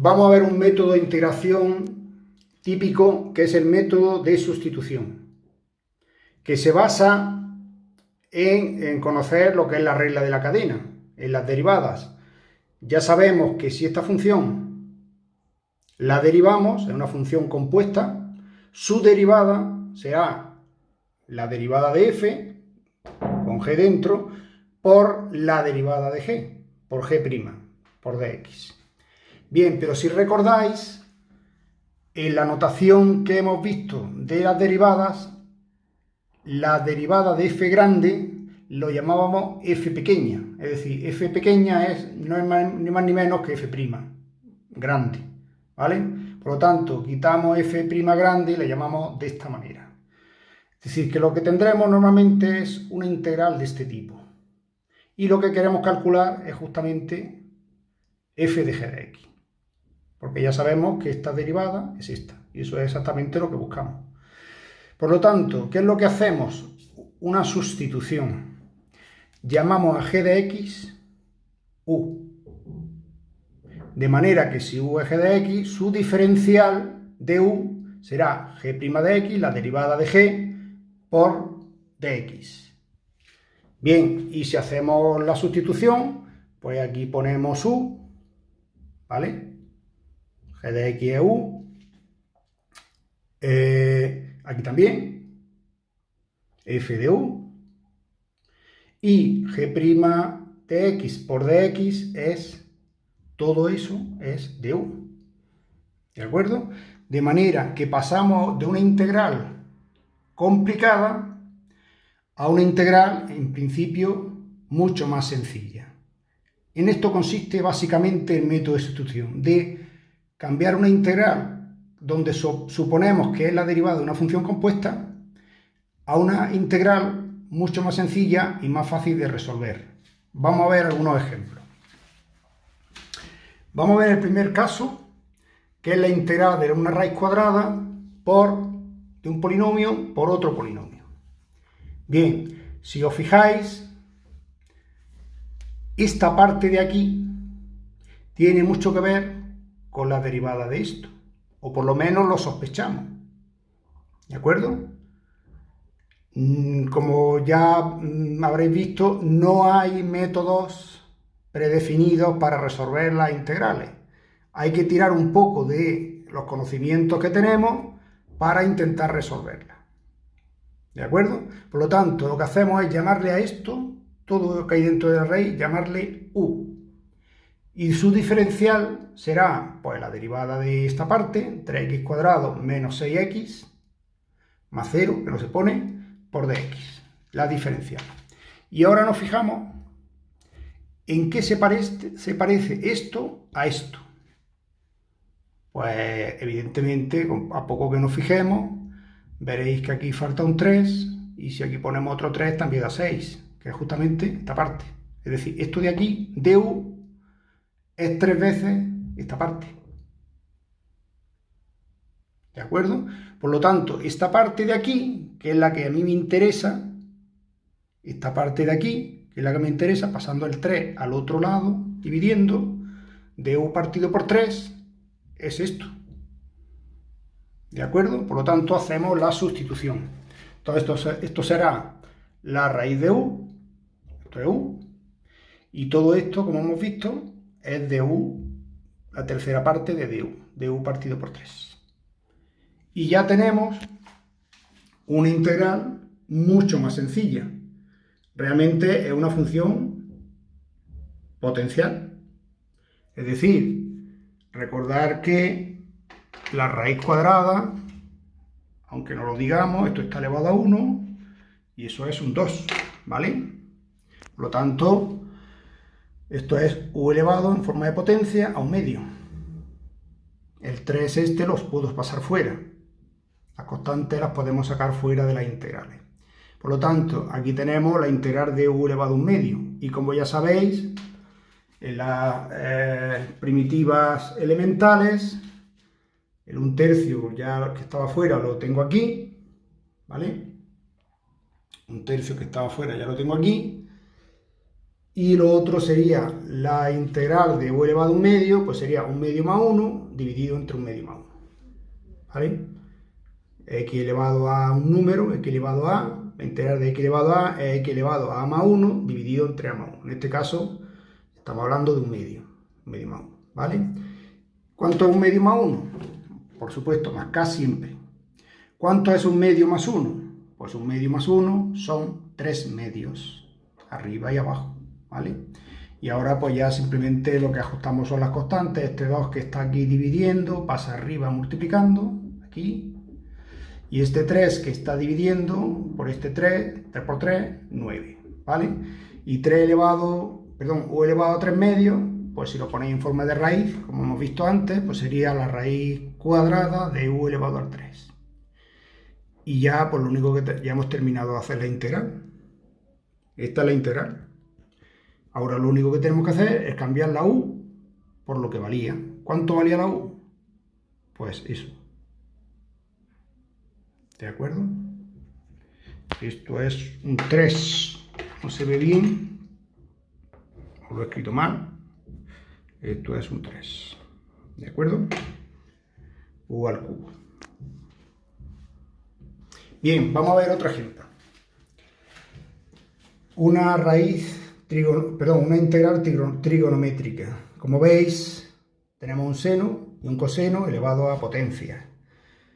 vamos a ver un método de integración típico que es el método de sustitución, que se basa en conocer lo que es la regla de la cadena, en las derivadas. Ya sabemos que si esta función la derivamos, es una función compuesta, su derivada será la derivada de f, con g dentro, por la derivada de g, por g', por dx. Bien, pero si recordáis, en la notación que hemos visto de las derivadas, la derivada de f grande lo llamábamos f pequeña, es decir, f pequeña no es ni más ni menos que f' grande, ¿vale? Por lo tanto, quitamos f' grande y le llamamos de esta manera. Es decir, que lo que tendremos normalmente es una integral de este tipo. Y lo que queremos calcular es justamente f de g de x. Porque ya sabemos que esta derivada es esta. Y eso es exactamente lo que buscamos. Por lo tanto, ¿qué es lo que hacemos? Una sustitución. Llamamos a g de x u. De manera que si u es g de x, su diferencial de u será g' de x, la derivada de g, por dx. Bien, y si hacemos la sustitución, pues aquí ponemos u, ¿vale? G de x es u. Aquí también, f de u. Y g' de x por dx es, todo eso es de u. ¿De acuerdo? De manera que pasamos de una integral complicada a una integral, en principio, mucho más sencilla. En esto consiste básicamente el método de sustitución, de cambiar una integral donde suponemos que es la derivada de una función compuesta a una integral mucho más sencilla y más fácil de resolver. Vamos a ver algunos ejemplos. Vamos a ver el primer caso, que es la integral de una raíz cuadrada de un polinomio por otro polinomio. Bien, si os fijáis, esta parte de aquí tiene mucho que ver con la derivada de esto, o por lo menos lo sospechamos. ¿De acuerdo? Como ya habréis visto, no hay métodos predefinidos para resolver las integrales. Hay que tirar un poco de los conocimientos que tenemos para intentar resolverlas. ¿De acuerdo? Por lo tanto, lo que hacemos es llamarle a esto, todo lo que hay dentro de la raíz, llamarle u. Y su diferencial será, pues, la derivada de esta parte, 3x cuadrado menos 6x, más 0, que no se pone, por dx, la diferencial. Y ahora nos fijamos en qué se parece esto a esto. Pues evidentemente, a poco que nos fijemos, veréis que aquí falta un 3, y si aquí ponemos otro 3 también da 6, que es justamente esta parte. Es decir, esto de aquí, du, es 3 veces esta parte. ¿De acuerdo? Por lo tanto, esta parte de aquí, que es la que a mí me interesa, esta parte de aquí, que es la que me interesa, pasando el 3 al otro lado, dividiendo, du partido por 3, es esto. ¿De acuerdo? Por lo tanto, hacemos la sustitución. Entonces, esto será la raíz de u, esto es u, y todo esto, como hemos visto, es du, la tercera parte de du partido por 3. Y ya tenemos una integral mucho más sencilla. Realmente es una función potencial. Es decir, recordar que la raíz cuadrada, aunque no lo digamos, esto está elevado a 1 y eso es un 2, ¿vale? Por lo tanto, esto es u elevado en forma de potencia a un medio. El 3 los puedo pasar fuera. Las constantes las podemos sacar fuera de las integrales. Por lo tanto, aquí tenemos la integral de u elevado a un medio. Y como ya sabéis, en las primitivas elementales, el 1/3 ya que estaba fuera lo tengo aquí, ¿vale? 1/3 que estaba fuera ya lo tengo aquí. Y lo otro sería la integral de u elevado a un medio, pues sería un medio más 1 dividido entre un medio más 1. ¿Vale? X elevado a un número, x elevado a, la integral de x elevado a es x elevado a más 1 dividido entre a más 1. En este caso estamos hablando de un medio más 1. ¿Vale? ¿Cuánto es un medio más 1? Por supuesto, más k siempre. ¿Cuánto es un medio más 1? Pues un medio más 1 son 3 medios, arriba y abajo, ¿vale? Y ahora pues ya simplemente lo que ajustamos son las constantes. Este 2 que está aquí dividiendo pasa arriba multiplicando, aquí. Y este 3 que está dividiendo por este 3, 3 por 3, 9, ¿vale? Y 3 elevado, perdón, u elevado a 3 medios, pues si lo ponéis en forma de raíz, como hemos visto antes, pues sería la raíz cuadrada de u elevado al 3. Y ya, pues lo único que ya hemos terminado de hacer la integral. Esta es la integral. Ahora lo único que tenemos que hacer es cambiar la u por lo que valía. ¿Cuánto valía la u? Pues eso. ¿De acuerdo? Esto es un 3. No se ve bien. Os lo he escrito mal. Esto es un 3. ¿De acuerdo? U al cubo. Bien, vamos a ver otro ejemplo. Una una integral trigonométrica. Como veis, tenemos un seno y un coseno elevado a potencia.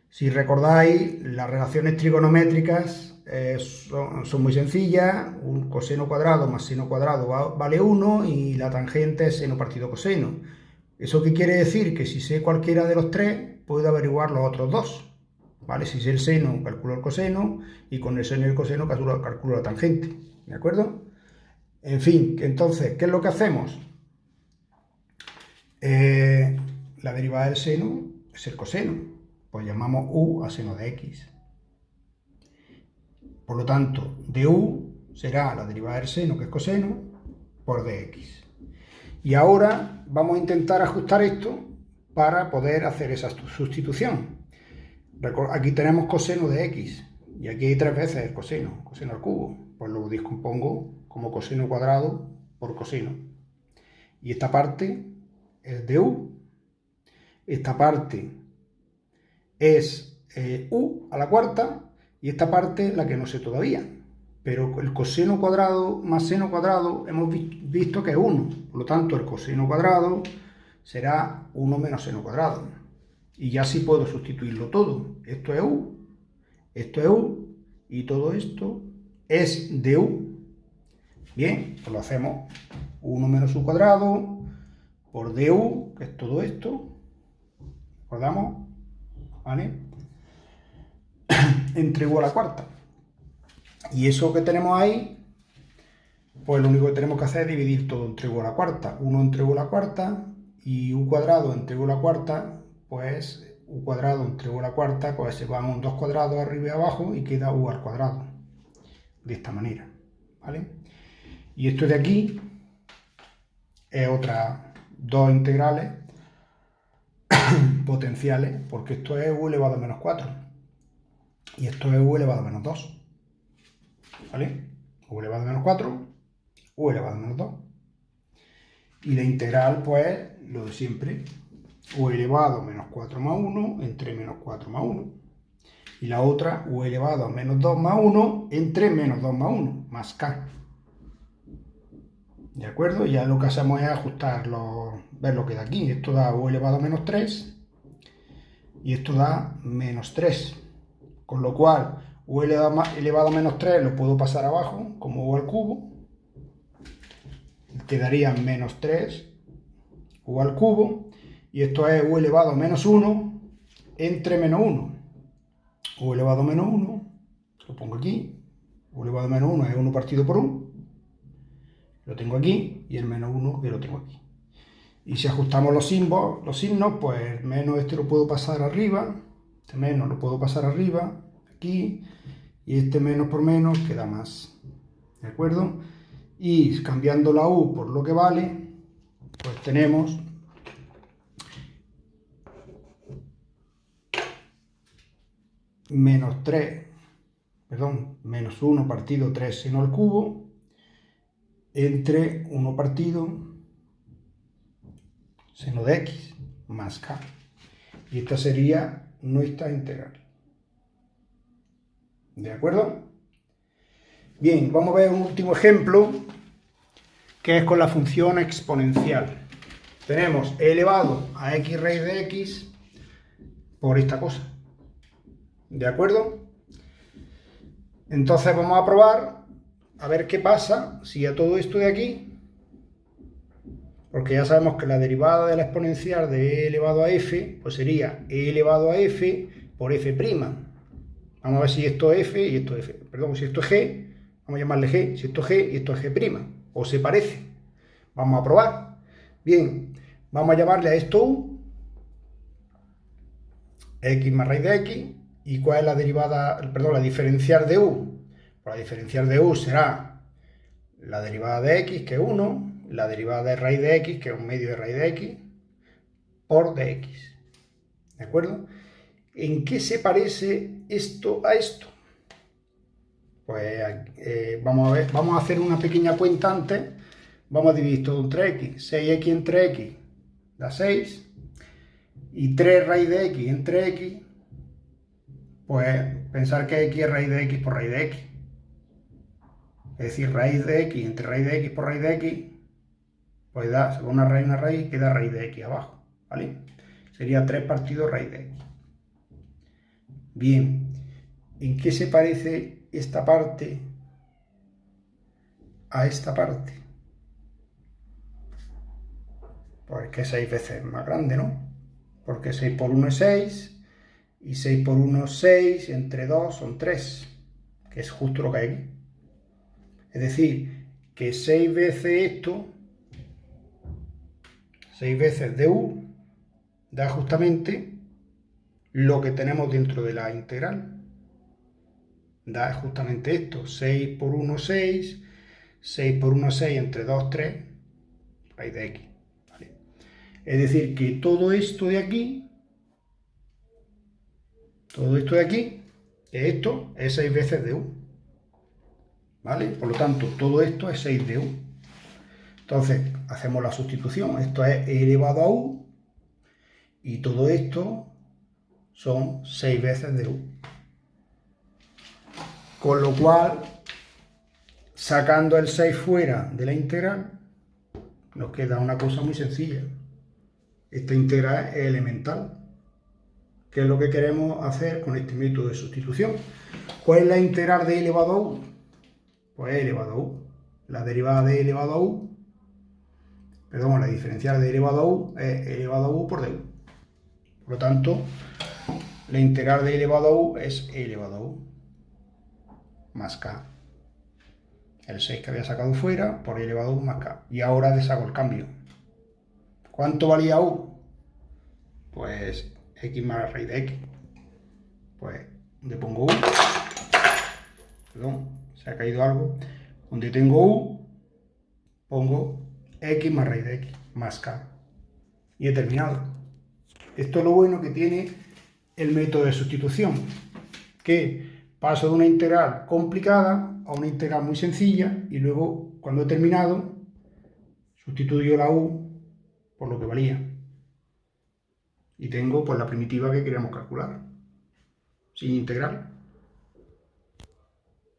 Si recordáis, las relaciones trigonométricas son muy sencillas. Un coseno cuadrado más seno cuadrado vale 1 y la tangente es seno partido coseno. ¿Eso qué quiere decir? Que si sé cualquiera de los tres, puedo averiguar los otros dos. ¿Vale? Si sé el seno, calculo el coseno, y con el seno y el coseno calculo la tangente. ¿De acuerdo? En fin, entonces, ¿qué es lo que hacemos? La derivada del seno es el coseno. Pues llamamos u a seno de x. Por lo tanto, de u será la derivada del seno, que es coseno, por dx. Y ahora vamos a intentar ajustar esto para poder hacer esa sustitución. Aquí tenemos coseno de x, y aquí hay 3 veces el coseno al cubo. Pues lo descompongo como coseno cuadrado por coseno. Y esta parte es de u. Esta parte es u a la cuarta, y esta parte la que no sé todavía. Pero el coseno cuadrado más seno cuadrado hemos visto que es 1. Por lo tanto, el coseno cuadrado será 1 menos seno cuadrado. Y ya sí puedo sustituirlo todo. Esto es u, esto es u, y todo esto es de u. Bien, pues lo hacemos 1 menos u cuadrado por du, que es todo esto. ¿Recordamos? ¿Vale? Entre u a la cuarta. Y eso que tenemos ahí, pues lo único que tenemos que hacer es dividir todo entre u a la cuarta. 1 entre u a la cuarta y u cuadrado entre u a la cuarta, pues u cuadrado entre u a la cuarta, pues se van 2 cuadrados arriba y abajo y queda u al cuadrado. De esta manera, ¿vale? Y esto de aquí es otras 2 integrales potenciales, porque esto es u elevado a menos 4 y esto es u elevado a menos 2, ¿vale? U elevado a menos 4, u elevado a menos 2. Y la integral, pues, lo de siempre, u elevado a menos 4 más 1 entre menos 4 más 1. Y la otra, u elevado a menos 2 más 1 entre menos 2 más 1, más k. ¿De acuerdo? Ya lo que hacemos es ajustar, ver lo que da aquí. Esto da u elevado a menos 3 y esto da menos 3. Con lo cual, u elevado a menos 3 lo puedo pasar abajo como u al cubo. Quedaría menos 3 u al cubo. Y esto es u elevado a menos 1 entre menos 1. U elevado a menos 1, lo pongo aquí. U elevado a menos 1 es 1 partido por 1. Lo tengo aquí, y el menos 1 que lo tengo aquí. Y si ajustamos los signos, pues menos este lo puedo pasar arriba, este menos lo puedo pasar arriba, aquí, y este menos por menos queda más. ¿De acuerdo? Y cambiando la u por lo que vale, pues tenemos menos 3, perdón, menos 1 partido 3 seno al cubo, entre 1 partido seno de x más k. Y esta sería nuestra integral. ¿De acuerdo? Bien, vamos a ver un último ejemplo, que es con la función exponencial. Tenemos e elevado a x raíz de x por esta cosa. ¿De acuerdo? Entonces vamos a probar a ver qué pasa si a todo esto de aquí, porque ya sabemos que la derivada de la exponencial de e elevado a f, pues sería e elevado a f por f'. Vamos a ver si esto es f y esto es f. Perdón, si esto es g, vamos a llamarle g, si esto es g y esto es g', o se parece. Vamos a probar. Bien, vamos a llamarle a esto u, x más raíz de x. ¿Y cuál es la derivada, perdón, la diferencial de u? Pues la diferencial de u será la derivada de x, que es 1, la derivada de raíz de x, que es un medio de raíz de x, por dx. ¿De acuerdo? ¿En qué se parece esto a esto? Pues vamos a ver, vamos a hacer una pequeña cuenta antes. Vamos a dividir todo entre x. 6x entre x da 6. Y 3 raíz de x entre x, pues pensar que x es raíz de x por raíz de x. Es decir, raíz de x entre raíz de x por raíz de x, pues da, se va una raíz, queda raíz de x abajo, ¿vale? Sería 3 partido raíz de x. Bien, ¿en qué se parece esta parte a esta parte? Pues que 6 veces más grande, ¿no? Porque 6 por 1 es 6, y 6 por 1 es 6, y entre 2 son 3, que es justo lo que hay aquí. Es decir, que 6 veces esto, 6 veces de u, da justamente lo que tenemos dentro de la integral. Da justamente esto, 6 por 1, 6, 6 por 1, 6, entre 2, 3, raíz de x. ¿Vale? Es decir, que todo esto de aquí, esto es 6 veces de u. ¿Vale? Por lo tanto, todo esto es 6 de u. Entonces, hacemos la sustitución. Esto es e elevado a u, y todo esto son 6 veces de u. Con lo cual, sacando el 6 fuera de la integral, nos queda una cosa muy sencilla. Esta integral es elemental. ¿Qué es lo que queremos hacer con este método de sustitución? ¿Cuál es la integral de e elevado a u? Pues e elevado a u. La derivada de e elevado a u, perdón, la diferencial de e elevado a u es e elevado a u por du. Por lo tanto, la integral de e elevado a u es e elevado a u más k. El 6 que había sacado fuera por e elevado a u más k. Y ahora deshago el cambio. ¿Cuánto valía u? Pues x más raíz de x. Pues donde pongo u, perdón, se ha caído algo. Donde tengo u, pongo x más raíz de x más k. Y he terminado. Esto es lo bueno que tiene el método de sustitución, que paso de una integral complicada a una integral muy sencilla, y luego, cuando he terminado, sustituyo la u por lo que valía. Y tengo pues la primitiva que queríamos calcular, sin integral.